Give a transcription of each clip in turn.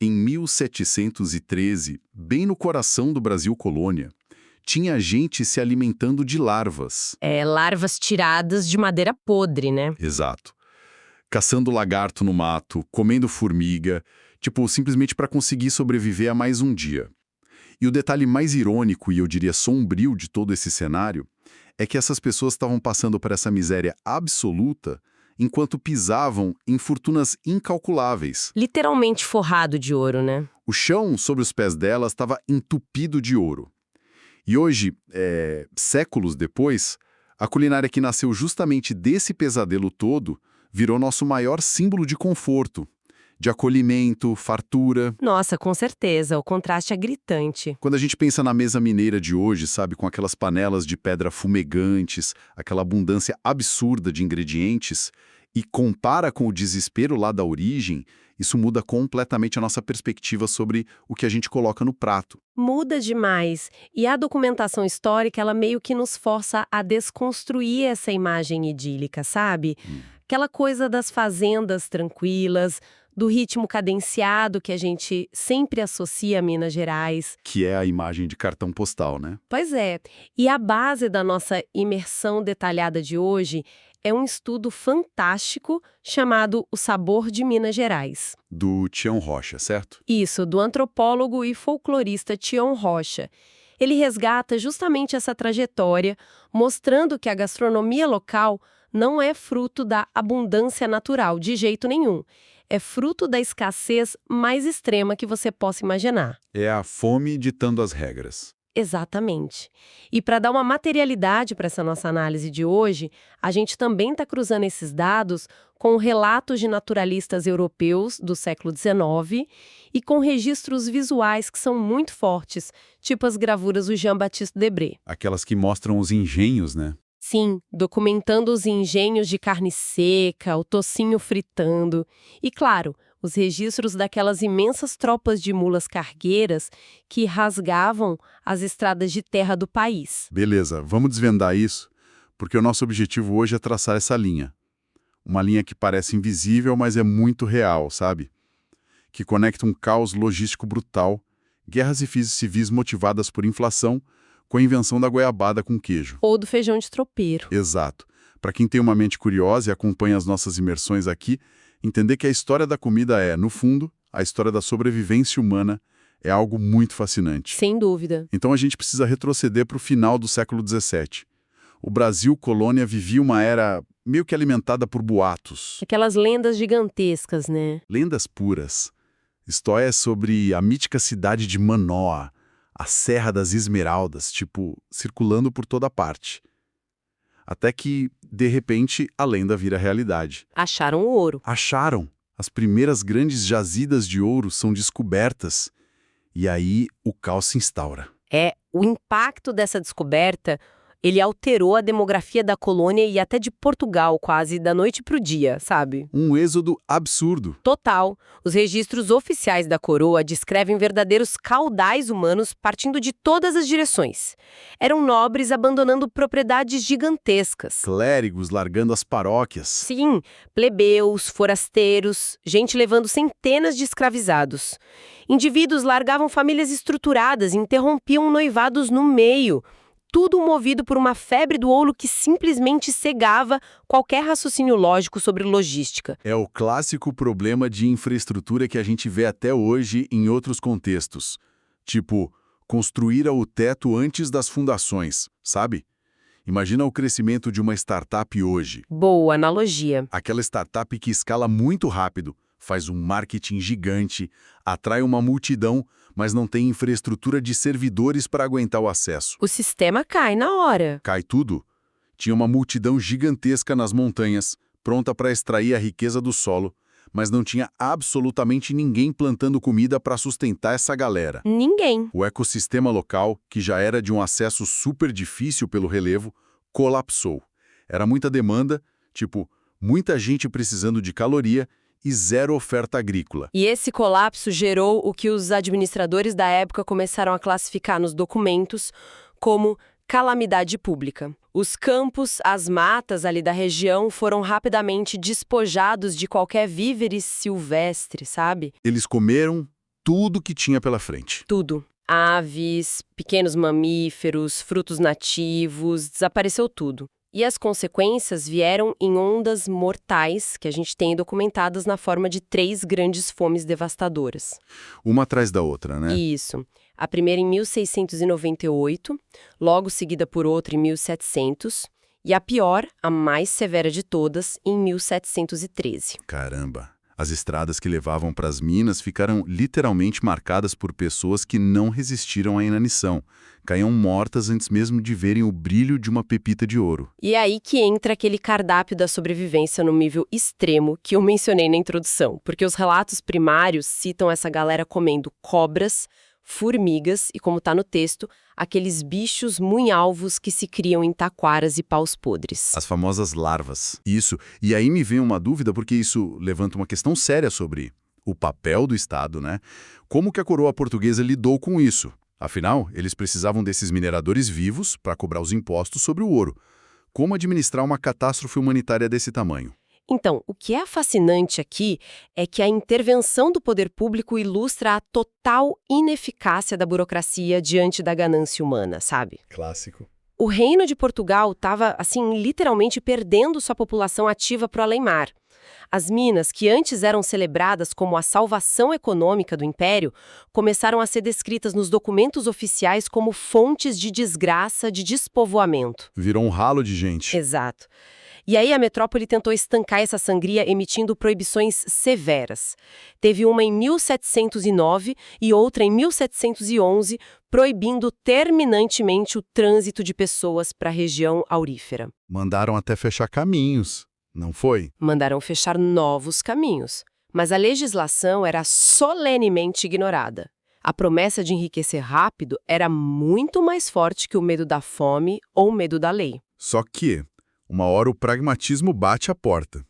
em 1713, bem no coração do Brasil colônia, tinha gente se alimentando de larvas. Larvas tiradas de madeira podre, né? Exato. Caçando lagarto no mato, comendo formiga, simplesmente para conseguir sobreviver a mais um dia. E o detalhe mais irônico e eu diria sombrio de todo esse cenário é que essas pessoas estavam passando por essa miséria absoluta enquanto pisavam em fortunas incalculáveis. Literalmente forrado de ouro, né? O chão sobre os pés delas estava entupido de ouro. E hoje, séculos depois, a culinária que nasceu justamente desse pesadelo todo virou nosso maior símbolo de conforto, de acolhimento, fartura. Nossa, com certeza, o contraste é gritante. Quando a gente pensa na mesa mineira de hoje, sabe, com aquelas panelas de pedra fumegantes, aquela abundância absurda de ingredientes, e compara com o desespero lá da origem, isso muda completamente a nossa perspectiva sobre o que a gente coloca no prato. Muda demais. E a documentação histórica, ela meio que nos força a desconstruir essa imagem idílica, sabe? Aquela coisa das fazendas tranquilas, do ritmo cadenciado que a gente sempre associa a Minas Gerais. Que é a imagem de cartão postal, né? Pois é. E a base da nossa imersão detalhada de hoje é um estudo fantástico chamado O Sabor de Minas Gerais. Do Tião Rocha, certo? Isso, do antropólogo e folclorista Tião Rocha. Ele resgata justamente essa trajetória, mostrando que a gastronomia local não é fruto da abundância natural, de jeito nenhum. É fruto da escassez mais extrema que você possa imaginar. É a fome ditando as regras. Exatamente. E para dar uma materialidade para essa nossa análise de hoje, a gente também está cruzando esses dados com relatos de naturalistas europeus do século XIX e com registros visuais que são muito fortes, tipo as gravuras do Jean-Baptiste Debré. Aquelas que mostram os engenhos, né? Sim, documentando os engenhos de carne seca, o tocinho fritando e, claro, os registros daquelas imensas tropas de mulas cargueiras que rasgavam as estradas de terra do país. Beleza, vamos desvendar isso, porque o nosso objetivo hoje é traçar essa linha. Uma linha que parece invisível, mas é muito real, sabe? Que conecta um caos logístico brutal, guerras e civis motivadas por inflação, com a invenção da goiabada com queijo. Ou do feijão de tropeiro. Exato. Para quem tem uma mente curiosa e acompanha as nossas imersões aqui, entender que a história da comida é, no fundo, a história da sobrevivência humana é algo muito fascinante. Sem dúvida. Então a gente precisa retroceder para o final do século XVII. O Brasil colônia vivia uma era meio que alimentada por boatos. Aquelas lendas gigantescas, né? Lendas puras. Histórias sobre a mítica cidade de Manoá, a Serra das Esmeraldas, circulando por toda parte. Até que, de repente, a lenda vira realidade. Acharam o ouro. Acharam! As primeiras grandes jazidas de ouro são descobertas. E aí o caos se instaura. O impacto dessa descoberta, ele alterou a demografia da colônia e até de Portugal, quase da noite pro dia, sabe? Um êxodo absurdo. Total. Os registros oficiais da coroa descrevem verdadeiros caudais humanos partindo de todas as direções. Eram nobres abandonando propriedades gigantescas. Clérigos largando as paróquias. Sim, plebeus, forasteiros, gente levando centenas de escravizados. Indivíduos largavam famílias estruturadas e interrompiam noivados no meio. Tudo movido por uma febre do ouro que simplesmente cegava qualquer raciocínio lógico sobre logística. É o clássico problema de infraestrutura que a gente vê até hoje em outros contextos. Construir o teto antes das fundações, sabe? Imagina o crescimento de uma startup hoje. Boa analogia. Aquela startup que escala muito rápido, faz um marketing gigante, atrai uma multidão, mas não tem infraestrutura de servidores para aguentar o acesso. O sistema cai na hora. Cai tudo. Tinha uma multidão gigantesca nas montanhas, pronta para extrair a riqueza do solo, mas não tinha absolutamente ninguém plantando comida para sustentar essa galera. Ninguém. O ecossistema local, que já era de um acesso super difícil pelo relevo, colapsou. Era muita demanda, muita gente precisando de caloria e zero oferta agrícola. E esse colapso gerou o que os administradores da época começaram a classificar nos documentos como calamidade pública. Os campos, as matas ali da região foram rapidamente despojados de qualquer víveres silvestre, sabe? Eles comeram, tudo que tinha pela frente. Tudo. Aves, pequenos mamíferos, frutos nativos, desapareceu tudo. E as consequências vieram em ondas mortais que a gente tem documentadas na forma de 3 grandes fomes devastadoras. Uma atrás da outra, né? Isso. A primeira em 1698, logo seguida por outra em 1700, e a pior, a mais severa de todas, em 1713. Caramba! As estradas que levavam para as minas ficaram literalmente marcadas por pessoas que não resistiram à inanição. Caíam mortas antes mesmo de verem o brilho de uma pepita de ouro. E é aí que entra aquele cardápio da sobrevivência no nível extremo que eu mencionei na introdução, porque os relatos primários citam essa galera comendo cobras, formigas e, como está no texto, aqueles bichos munhalvos que se criam em taquaras e paus podres. As famosas larvas. Isso. E aí me vem uma dúvida, porque isso levanta uma questão séria sobre o papel do Estado, né? Como que a coroa portuguesa lidou com isso? Afinal, eles precisavam desses mineradores vivos para cobrar os impostos sobre o ouro. Como administrar uma catástrofe humanitária desse tamanho? Então, o que é fascinante aqui é que a intervenção do poder público ilustra a total ineficácia da burocracia diante da ganância humana, sabe? Clássico. O Reino de Portugal estava, assim, literalmente perdendo sua população ativa para o além-mar. As minas, que antes eram celebradas como a salvação econômica do Império, começaram a ser descritas nos documentos oficiais como fontes de desgraça, de despovoamento. Virou um ralo de gente. Exato. E aí a metrópole tentou estancar essa sangria emitindo proibições severas. Teve uma em 1709 e outra em 1711, proibindo terminantemente o trânsito de pessoas para a região aurífera. Mandaram até fechar caminhos, não foi? Mandaram fechar novos caminhos. Mas a legislação era solenemente ignorada. A promessa de enriquecer rápido era muito mais forte que o medo da fome ou o medo da lei. Só que, uma hora o pragmatismo bate a porta.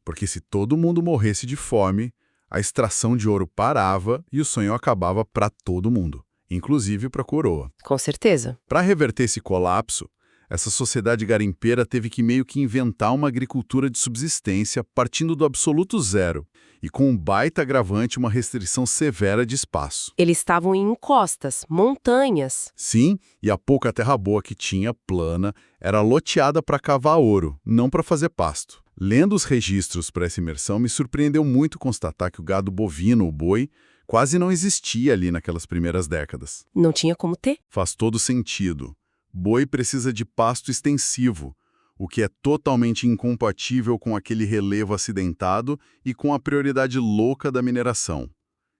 Porque se todo mundo morresse de fome, a extração de ouro parava e o sonho acabava para todo mundo, inclusive para a coroa. Com certeza. Para reverter esse colapso, essa sociedade garimpeira teve que meio que inventar uma agricultura de subsistência partindo do absoluto zero e com um baita agravante uma restrição severa de espaço. Eles estavam em encostas, montanhas. Sim, e a pouca terra boa que tinha, plana, era loteada para cavar ouro, não para fazer pasto. Lendo os registros para essa imersão, me surpreendeu muito constatar que o gado bovino, o boi, quase não existia ali naquelas primeiras décadas. Não tinha como ter. Faz todo sentido. Boi precisa de pasto extensivo, o que é totalmente incompatível com aquele relevo acidentado e com a prioridade louca da mineração.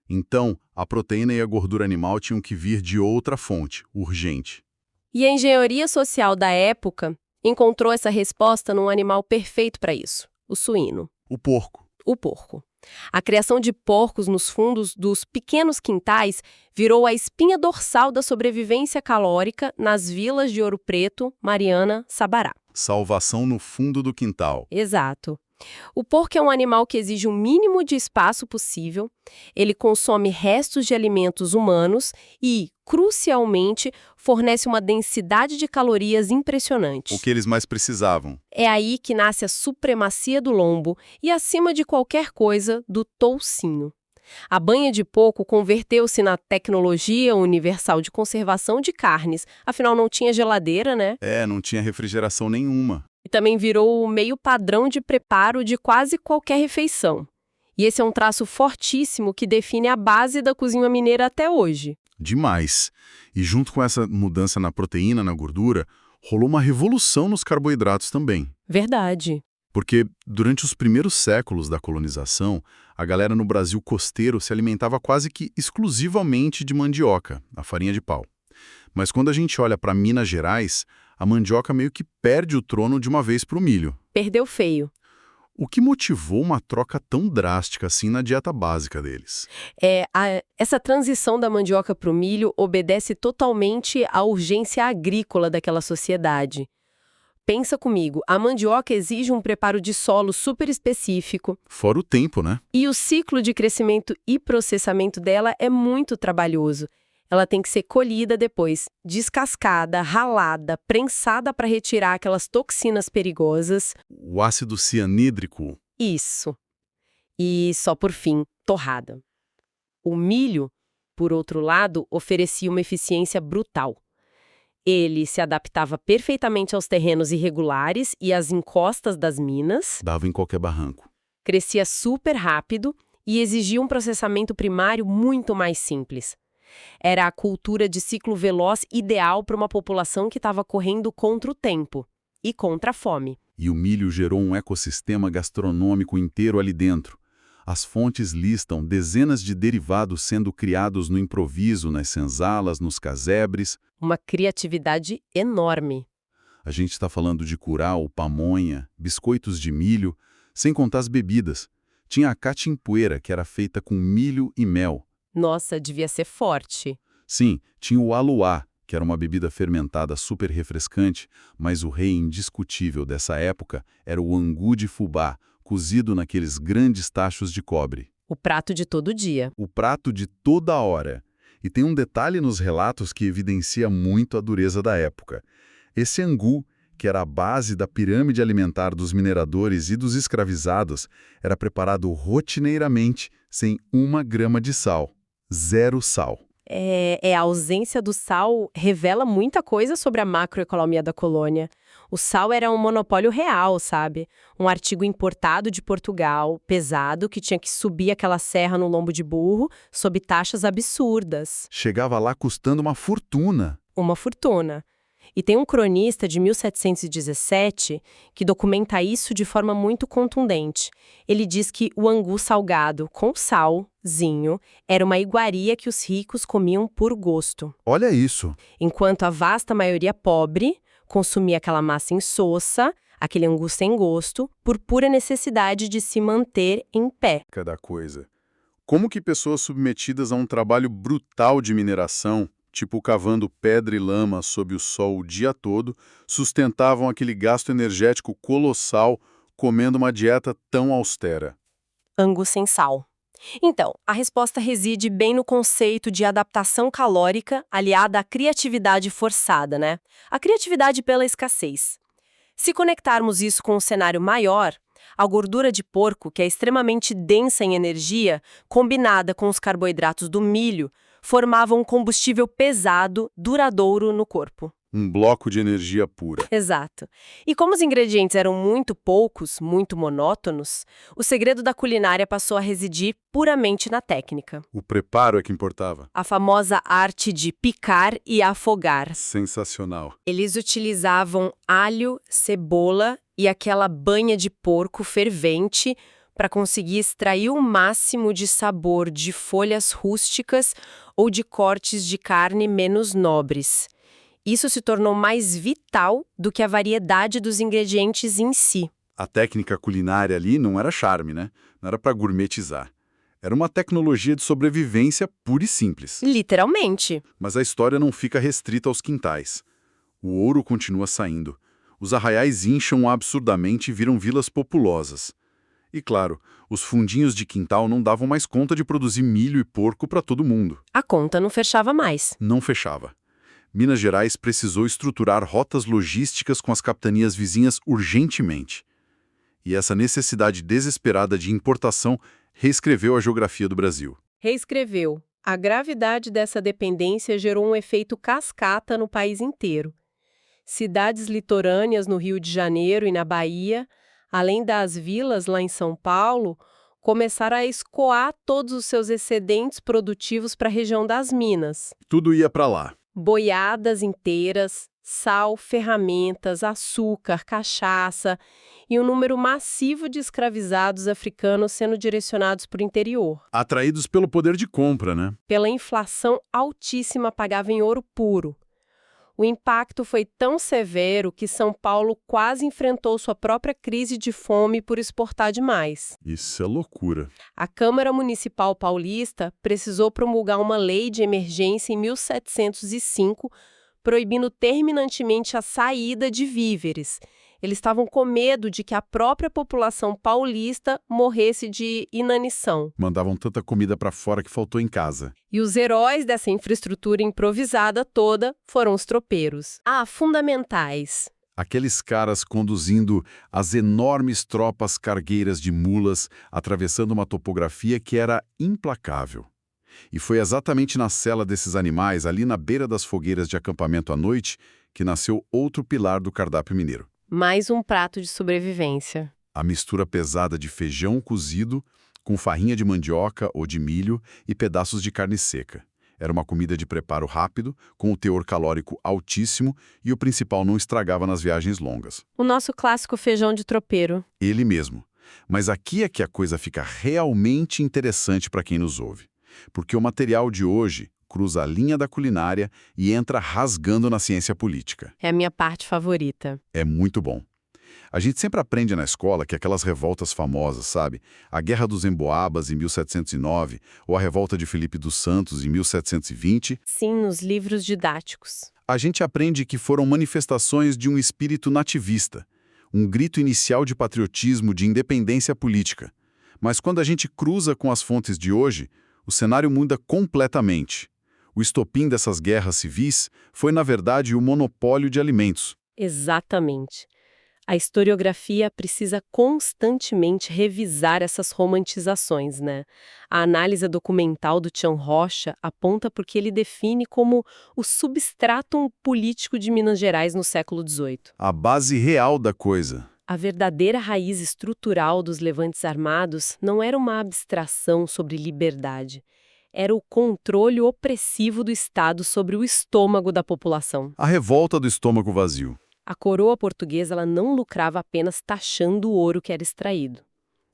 Então, a proteína e a gordura animal tinham que vir de outra fonte, urgente. E a engenharia social da época encontrou essa resposta num animal perfeito para isso, o suíno. O porco. O porco. A criação de porcos nos fundos dos pequenos quintais virou a espinha dorsal da sobrevivência calórica nas vilas de Ouro Preto, Mariana, Sabará. Salvação no fundo do quintal. Exato. O porco é um animal que exige o mínimo de espaço possível, ele consome restos de alimentos humanos e, crucialmente, fornece uma densidade de calorias impressionante. O que eles mais precisavam. É aí que nasce a supremacia do lombo e, acima de qualquer coisa, do toucinho. A banha de porco converteu-se na tecnologia universal de conservação de carnes, afinal não tinha geladeira, né? Não tinha refrigeração nenhuma. E também virou o meio padrão de preparo de quase qualquer refeição. E esse é um traço fortíssimo que define a base da cozinha mineira até hoje. Demais. E junto com essa mudança na proteína, na gordura, rolou uma revolução nos carboidratos também. Verdade. Porque durante os primeiros séculos da colonização, a galera no Brasil costeiro se alimentava quase que exclusivamente de mandioca, a farinha de pau. Mas quando a gente olha para Minas Gerais, a mandioca meio que perde o trono de uma vez para o milho. Perdeu feio. O que motivou uma troca tão drástica assim na dieta básica deles? Essa transição da mandioca para o milho obedece totalmente à urgência agrícola daquela sociedade. Pensa comigo, a mandioca exige um preparo de solo super específico. Fora o tempo, né? E o ciclo de crescimento e processamento dela é muito trabalhoso. Ela tem que ser colhida depois, descascada, ralada, prensada para retirar aquelas toxinas perigosas. O ácido cianídrico. Isso. E só por fim, torrada. O milho, por outro lado, oferecia uma eficiência brutal. Ele se adaptava perfeitamente aos terrenos irregulares e às encostas das minas, Dava em qualquer barranco. crescia super rápido e exigia um processamento primário muito mais simples. Era a cultura de ciclo veloz ideal para uma população que estava correndo contra o tempo e contra a fome. E o milho gerou um ecossistema gastronômico inteiro ali dentro. As fontes listam dezenas de derivados sendo criados no improviso, nas senzalas, nos casebres. Uma criatividade enorme. A gente está falando de curau, pamonha, biscoitos de milho, sem contar as bebidas. Tinha a catimpuera, que era feita com milho e mel. Nossa, devia ser forte. Sim, tinha o aluá, que era uma bebida fermentada super refrescante, mas o rei indiscutível dessa época era o angu de fubá, cozido naqueles grandes tachos de cobre. O prato de todo dia. O prato de toda hora. E tem um detalhe nos relatos que evidencia muito a dureza da época. Esse angu, que era a base da pirâmide alimentar dos mineradores e dos escravizados, era preparado rotineiramente, sem 1 grama de sal. 0 sal. A ausência do sal revela muita coisa sobre a macroeconomia da colônia. O sal era um monopólio real, sabe? Um artigo importado de Portugal, pesado, que tinha que subir aquela serra no lombo de burro, sob taxas absurdas. Chegava lá custando uma fortuna. Uma fortuna. E tem um cronista de 1717 que documenta isso de forma muito contundente. Ele diz que o angu salgado com salzinho era uma iguaria que os ricos comiam por gosto, Olha isso. enquanto a vasta maioria pobre consumia aquela massa insossa, aquele angu sem gosto, por pura necessidade de se manter em pé. Cada coisa. Como que pessoas submetidas a um trabalho brutal de mineração, tipo cavando pedra e lama sob o sol o dia todo, sustentavam aquele gasto energético colossal comendo uma dieta tão austera? Angu sem sal. Então, a resposta reside bem no conceito de adaptação calórica aliada à criatividade forçada, né? A criatividade pela escassez. Se conectarmos isso com um cenário maior, a gordura de porco, que é extremamente densa em energia, combinada com os carboidratos do milho, formava um combustível pesado, duradouro no corpo. Um bloco de energia pura. Exato. E como os ingredientes eram muito poucos, muito monótonos, o segredo da culinária passou a residir puramente na técnica. O preparo é que importava. A famosa arte de picar e afogar. Sensacional. Eles utilizavam alho, cebola e aquela banha de porco fervente para conseguir extrair o máximo de sabor de folhas rústicas ou de cortes de carne menos nobres. Isso se tornou mais vital do que a variedade dos ingredientes em si. A técnica culinária ali não era charme, né? Não era para gourmetizar. Era uma tecnologia de sobrevivência pura e simples. Literalmente. Mas a história não fica restrita aos quintais. O ouro continua saindo. Os arraiais incham absurdamente e viram vilas populosas. E claro, os fundinhos de quintal não davam mais conta de produzir milho e porco para todo mundo. A conta não fechava mais. Não fechava. Minas Gerais precisou estruturar rotas logísticas com as capitanias vizinhas urgentemente. E essa necessidade desesperada de importação reescreveu a geografia do Brasil. Reescreveu. A gravidade dessa dependência gerou um efeito cascata no país inteiro. Cidades litorâneas no Rio de Janeiro e na Bahia, além das vilas lá em São Paulo, começaram a escoar todos os seus excedentes produtivos para a região das Minas. Tudo ia para lá. Boiadas inteiras, sal, ferramentas, açúcar, cachaça e um número massivo de escravizados africanos sendo direcionados para o interior. Atraídos pelo poder de compra, né? Pela inflação altíssima pagava em ouro puro. O impacto foi tão severo que São Paulo quase enfrentou sua própria crise de fome por exportar demais. Isso é loucura. A Câmara Municipal Paulista precisou promulgar uma lei de emergência em 1705, proibindo terminantemente a saída de víveres. Eles estavam com medo de que a própria população paulista morresse de inanição. Mandavam tanta comida para fora que faltou em casa. E os heróis dessa infraestrutura improvisada toda foram os tropeiros. Fundamentais. Aqueles caras conduzindo as enormes tropas cargueiras de mulas, atravessando uma topografia que era implacável. E foi exatamente na cela desses animais, ali na beira das fogueiras de acampamento à noite, que nasceu outro pilar do cardápio mineiro. Mais um prato de sobrevivência. A mistura pesada de feijão cozido com farinha de mandioca ou de milho e pedaços de carne seca. Era uma comida de preparo rápido, com o teor calórico altíssimo e o principal não estragava nas viagens longas. O nosso clássico feijão de tropeiro. Ele mesmo. Mas aqui é que a coisa fica realmente interessante para quem nos ouve. Porque o material de hoje cruza a linha da culinária e entra rasgando na ciência política. É a minha parte favorita. É muito bom. A gente sempre aprende na escola que aquelas revoltas famosas, sabe? A Guerra dos Emboabas, em 1709, ou a Revolta de Filipe dos Santos, em 1720. Sim, nos livros didáticos. A gente aprende que foram manifestações de um espírito nativista, um grito inicial de patriotismo, de independência política. Mas quando a gente cruza com as fontes de hoje, o cenário muda completamente. O estopim dessas guerras civis foi, na verdade, o monopólio de alimentos. Exatamente. A historiografia precisa constantemente revisar essas romantizações, né? A análise documental do Tião Rocha aponta porque ele define como o substratum político de Minas Gerais no século XVIII. A base real da coisa. A verdadeira raiz estrutural dos levantes armados não era uma abstração sobre liberdade. Era o controle opressivo do Estado sobre o estômago da população. A revolta do estômago vazio. A coroa portuguesa ela não lucrava apenas taxando o ouro que era extraído.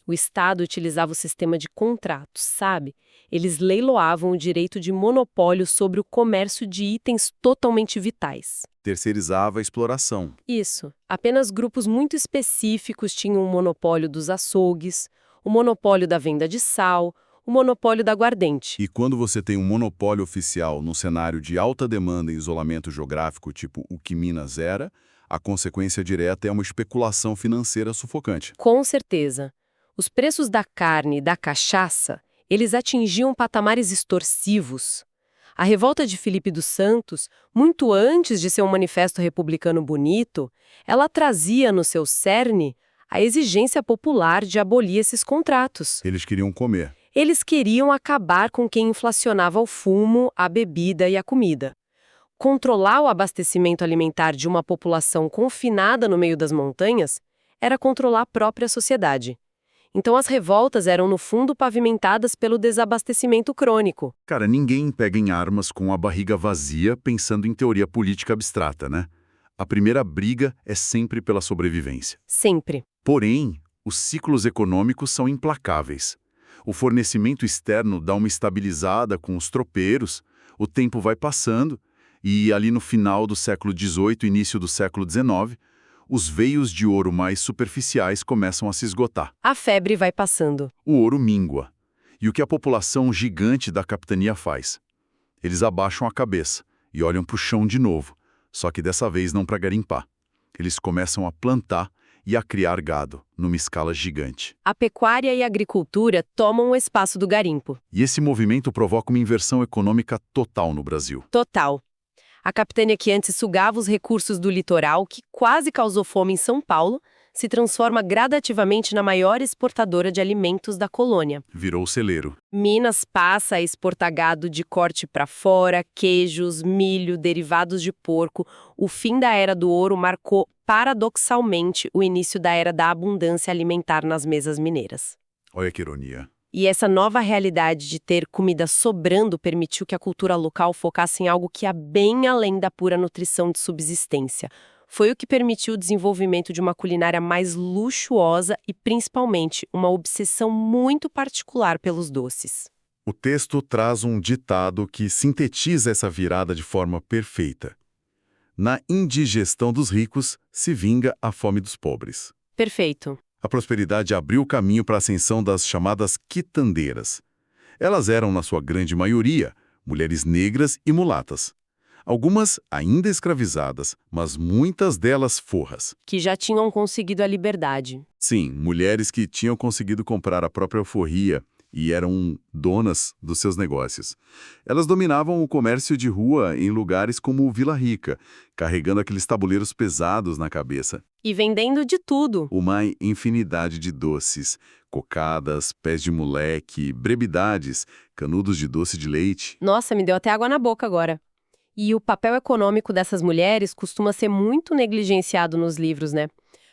O Estado utilizava o sistema de contratos, sabe? Eles leiloavam o direito de monopólio sobre o comércio de itens totalmente vitais. Terceirizava a exploração. Isso. Apenas grupos muito específicos tinham o monopólio dos açougues, o monopólio da venda de sal, o monopólio da aguardente. E quando você tem um monopólio oficial num cenário de alta demanda e isolamento geográfico, tipo o que Minas era, a consequência direta é uma especulação financeira sufocante. Com certeza. Os preços da carne e da cachaça, eles atingiam patamares extorsivos. A revolta de Filipe dos Santos, muito antes de ser um manifesto republicano bonito, ela trazia no seu cerne a exigência popular de abolir esses contratos. Eles queriam comer. Eles queriam acabar com quem inflacionava o fumo, a bebida e a comida. Controlar o abastecimento alimentar de uma população confinada no meio das montanhas era controlar a própria sociedade. Então as revoltas eram, no fundo, pavimentadas pelo desabastecimento crônico. Cara, ninguém pega em armas com a barriga vazia pensando em teoria política abstrata, né? A primeira briga é sempre pela sobrevivência. Sempre. Porém, os ciclos econômicos são implacáveis. O fornecimento externo dá uma estabilizada com os tropeiros, o tempo vai passando, e ali no final do século XVIII, início do século XIX, os veios de ouro mais superficiais começam a se esgotar. A febre vai passando. O ouro mingua. E o que a população gigante da capitania faz? Eles abaixam a cabeça e olham para o chão de novo, só que dessa vez não para garimpar. Eles começam a plantar e a criar gado, numa escala gigante. A pecuária e a agricultura tomam o espaço do garimpo. E esse movimento provoca uma inversão econômica total no Brasil. Total. A capitânia que antes sugava os recursos do litoral, que quase causou fome em São Paulo, se transforma gradativamente na maior exportadora de alimentos da colônia. Virou celeiro. Minas passa a exportar gado de corte para fora, queijos, milho, derivados de porco. O fim da Era do Ouro marcou, paradoxalmente, o início da Era da Abundância Alimentar nas mesas mineiras. Olha que ironia. E essa nova realidade de ter comida sobrando permitiu que a cultura local focasse em algo que ia bem além da pura nutrição de subsistência. Foi o que permitiu o desenvolvimento de uma culinária mais luxuosa e, principalmente, uma obsessão muito particular pelos doces. O texto traz um ditado que sintetiza essa virada de forma perfeita. Na indigestão dos ricos se vinga a fome dos pobres. Perfeito. A prosperidade abriu o caminho para a ascensão das chamadas quitandeiras. Elas eram, na sua grande maioria, mulheres negras e mulatas. Algumas ainda escravizadas, mas muitas delas forras. Que já tinham conseguido a liberdade. Sim, mulheres que tinham conseguido comprar a própria alforria e eram donas dos seus negócios. Elas dominavam o comércio de rua em lugares como Vila Rica, carregando aqueles tabuleiros pesados na cabeça. E vendendo de tudo. Uma infinidade de doces, cocadas, pés de moleque, brevidades, canudos de doce de leite. Nossa, me deu até água na boca agora. E o papel econômico dessas mulheres costuma ser muito negligenciado nos livros, né?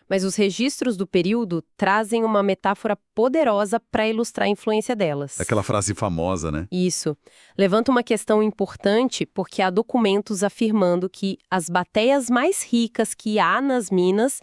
Mas os registros do período trazem uma metáfora poderosa para ilustrar a influência delas. Aquela frase famosa, né? Isso. Levanta uma questão importante porque há documentos afirmando que as bateias mais ricas que há nas minas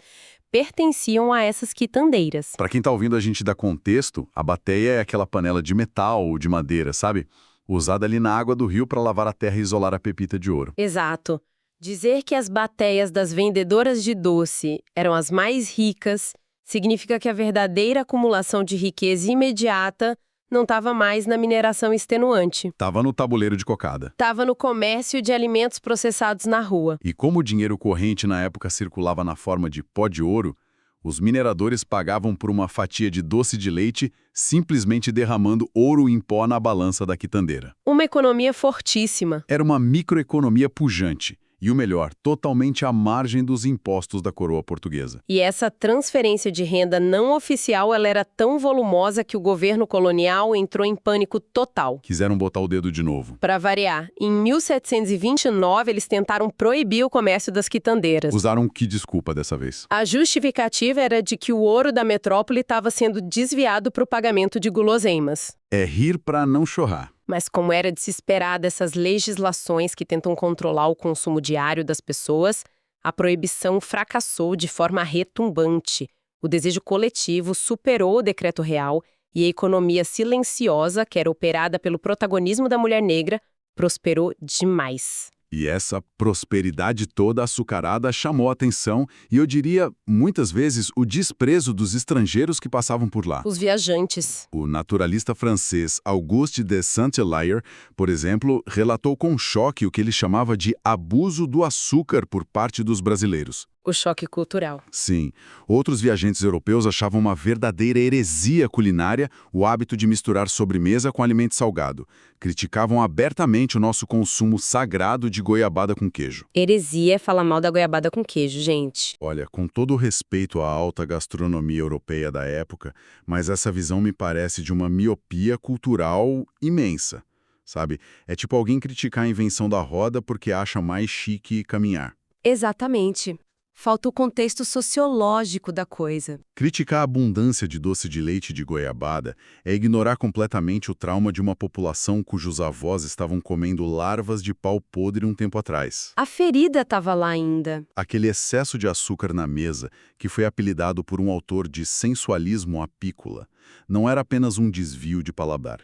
pertenciam a essas quitandeiras. Para quem tá ouvindo a gente dar contexto, a bateia é aquela panela de metal ou de madeira, sabe? Usada ali na água do rio para lavar a terra e isolar a pepita de ouro. Exato. Dizer que as bateias das vendedoras de doce eram as mais ricas significa que a verdadeira acumulação de riqueza imediata não estava mais na mineração extenuante. Tava no tabuleiro de cocada. Estava no comércio de alimentos processados na rua. E como o dinheiro corrente na época circulava na forma de pó de ouro, os mineradores pagavam por uma fatia de doce de leite simplesmente derramando ouro em pó na balança da quitandeira. Uma economia fortíssima. Era uma microeconomia pujante. E o melhor, totalmente à margem dos impostos da coroa portuguesa. E essa transferência de renda não oficial ela era tão volumosa que o governo colonial entrou em pânico total. Quiseram botar o dedo de novo. Para variar, em 1729 eles tentaram proibir o comércio das quitandeiras. Usaram que desculpa dessa vez? A justificativa era de que o ouro da metrópole estava sendo desviado para o pagamento de guloseimas. É rir para não chorar. Mas como era de se esperar dessas legislações que tentam controlar o consumo diário das pessoas, a proibição fracassou de forma retumbante. O desejo coletivo superou o decreto real e a economia silenciosa, que era operada pelo protagonismo da mulher negra, prosperou demais. E essa prosperidade toda açucarada chamou a atenção e, eu diria, muitas vezes, o desprezo dos estrangeiros que passavam por lá. Os viajantes. O naturalista francês Auguste de Saint-Hilaire, por exemplo, relatou com choque o que ele chamava de abuso do açúcar por parte dos brasileiros. O choque cultural. Sim. Outros viajantes europeus achavam uma verdadeira heresia culinária o hábito de misturar sobremesa com alimento salgado. Criticavam abertamente o nosso consumo sagrado de goiabada com queijo. Heresia é falar mal da goiabada com queijo, gente. Olha, com todo o respeito à alta gastronomia europeia da época, mas essa visão me parece de uma miopia cultural imensa, sabe? É tipo alguém criticar a invenção da roda porque acha mais chique caminhar. Exatamente. Falta o contexto sociológico da coisa. Criticar a abundância de doce de leite de goiabada é ignorar completamente o trauma de uma população cujos avós estavam comendo larvas de pau podre um tempo atrás. A ferida estava lá ainda. Aquele excesso de açúcar na mesa, que foi apelidado por um autor de sensualismo apícola, não era apenas um desvio de paladar.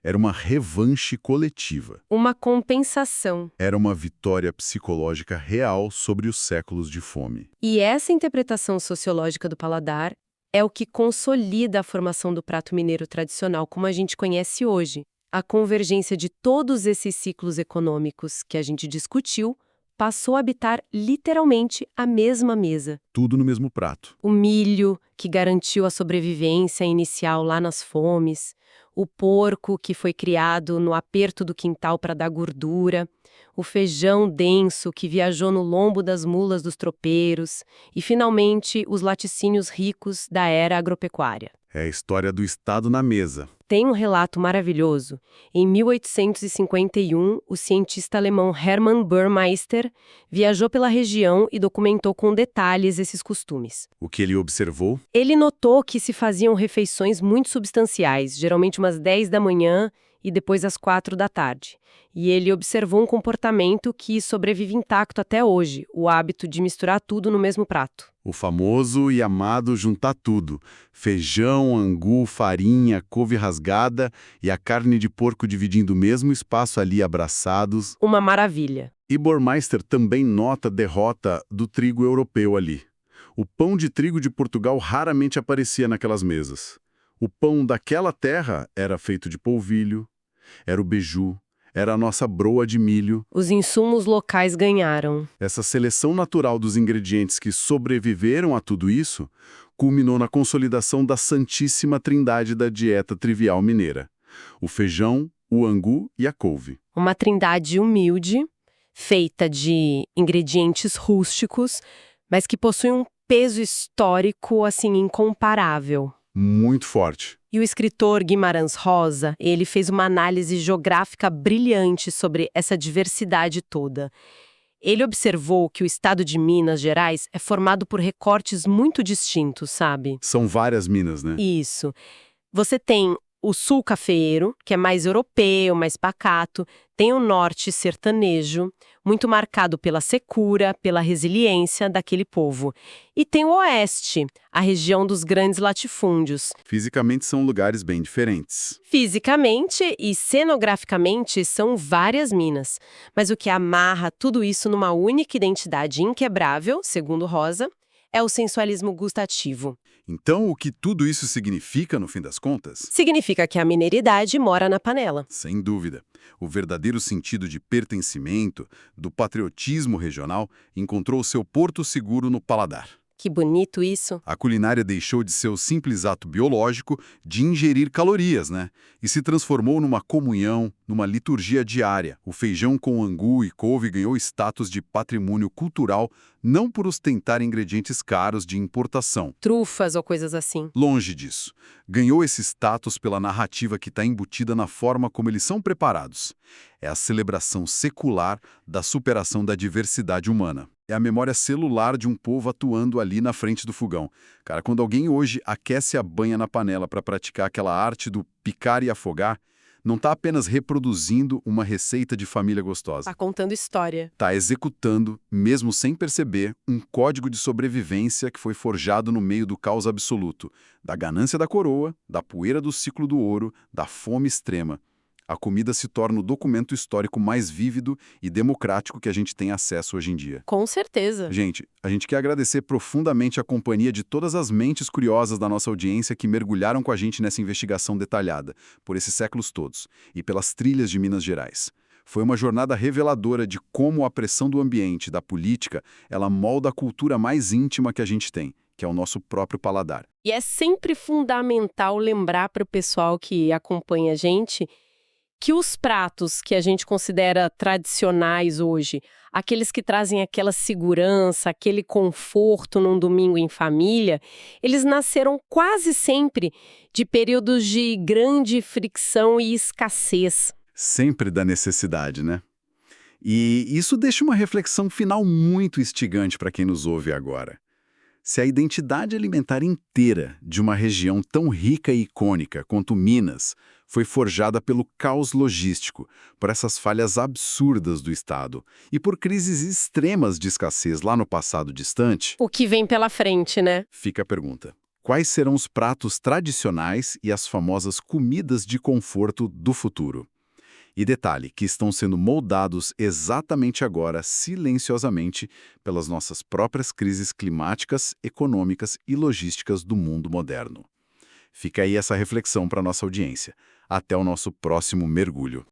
Era uma revanche coletiva. Uma compensação. Era uma vitória psicológica real sobre os séculos de fome. E essa interpretação sociológica do paladar é o que consolida a formação do prato mineiro tradicional como a gente conhece hoje. A convergência de todos esses ciclos econômicos que a gente discutiu passou a habitar literalmente a mesma mesa. Tudo no mesmo prato. O milho, que garantiu a sobrevivência inicial lá nas fomes, o porco, que foi criado no aperto do quintal para dar gordura, o feijão denso, que viajou no lombo das mulas dos tropeiros, e, finalmente, os laticínios ricos da era agropecuária. É a história do Estado na mesa. Tem um relato maravilhoso. Em 1851, o cientista alemão Hermann Burmeister viajou pela região e documentou com detalhes esses costumes. O que ele observou? Ele notou que se faziam refeições muito substanciais, geralmente umas 10 da manhã e depois às 4 da tarde. E ele observou um comportamento que sobrevive intacto até hoje, o hábito de misturar tudo no mesmo prato. O famoso e amado juntar tudo. Feijão, angu, farinha, couve rasgada e a carne de porco dividindo o mesmo espaço ali abraçados. Uma maravilha. E Burmeister também nota a derrota do trigo europeu ali. O pão de trigo de Portugal raramente aparecia naquelas mesas. O pão daquela terra era feito de polvilho, era o beiju, era a nossa broa de milho. Os insumos locais ganharam. Essa seleção natural dos ingredientes que sobreviveram a tudo isso culminou na consolidação da santíssima trindade da dieta trivial mineira: o feijão, o angu e a couve. Uma trindade humilde, feita de ingredientes rústicos, mas que possui um peso histórico, assim, incomparável. Muito forte. E o escritor Guimarães Rosa, ele fez uma análise geográfica brilhante sobre essa diversidade toda. Ele observou que o estado de Minas Gerais é formado por recortes muito distintos, sabe? São várias minas, né? Isso. Você tem o sul cafeeiro, que é mais europeu, mais pacato. Tem o norte sertanejo, muito marcado pela secura, pela resiliência daquele povo. E tem o oeste, a região dos grandes latifúndios. Fisicamente são lugares bem diferentes. Fisicamente e cenograficamente são várias minas. Mas o que amarra tudo isso numa única identidade inquebrável, segundo Rosa, é o sensualismo gustativo. Então, o que tudo isso significa, no fim das contas? Significa que a mineridade mora na panela. Sem dúvida. O verdadeiro sentido de pertencimento, do patriotismo regional, encontrou seu porto seguro no paladar. Que bonito isso. A culinária deixou de ser o simples ato biológico de ingerir calorias, né? E se transformou numa comunhão, numa liturgia diária. O feijão com angu e couve ganhou status de patrimônio cultural, não por ostentar ingredientes caros de importação. Trufas ou coisas assim. Longe disso. Ganhou esse status pela narrativa que está embutida na forma como eles são preparados. É a celebração secular da superação da diversidade humana. É a memória celular de um povo atuando ali na frente do fogão. Cara, quando alguém hoje aquece a banha na panela para praticar aquela arte do picar e afogar, não está apenas reproduzindo uma receita de família gostosa. Tá contando história. Está executando, mesmo sem perceber, um código de sobrevivência que foi forjado no meio do caos absoluto, da ganância da coroa, da poeira do ciclo do ouro, da fome extrema. A comida se torna o documento histórico mais vívido e democrático que a gente tem acesso hoje em dia. Com certeza. Gente, a gente quer agradecer profundamente a companhia de todas as mentes curiosas da nossa audiência que mergulharam com a gente nessa investigação detalhada, por esses séculos todos, e pelas trilhas de Minas Gerais. Foi uma jornada reveladora de como a pressão do ambiente, da política, ela molda a cultura mais íntima que a gente tem, que é o nosso próprio paladar. E é sempre fundamental lembrar para o pessoal que acompanha a gente que os pratos que a gente considera tradicionais hoje, aqueles que trazem aquela segurança, aquele conforto num domingo em família, eles nasceram quase sempre de períodos de grande fricção e escassez. Sempre da necessidade, né? E isso deixa uma reflexão final muito instigante para quem nos ouve agora. Se a identidade alimentar inteira de uma região tão rica e icônica quanto Minas foi forjada pelo caos logístico, por essas falhas absurdas do Estado e por crises extremas de escassez lá no passado distante, O que vem pela frente, né? fica a pergunta: quais serão os pratos tradicionais e as famosas comidas de conforto do futuro? E detalhe, que estão sendo moldados exatamente agora, silenciosamente, pelas nossas próprias crises climáticas, econômicas e logísticas do mundo moderno. Fica aí essa reflexão para a nossa audiência. Até o nosso próximo mergulho.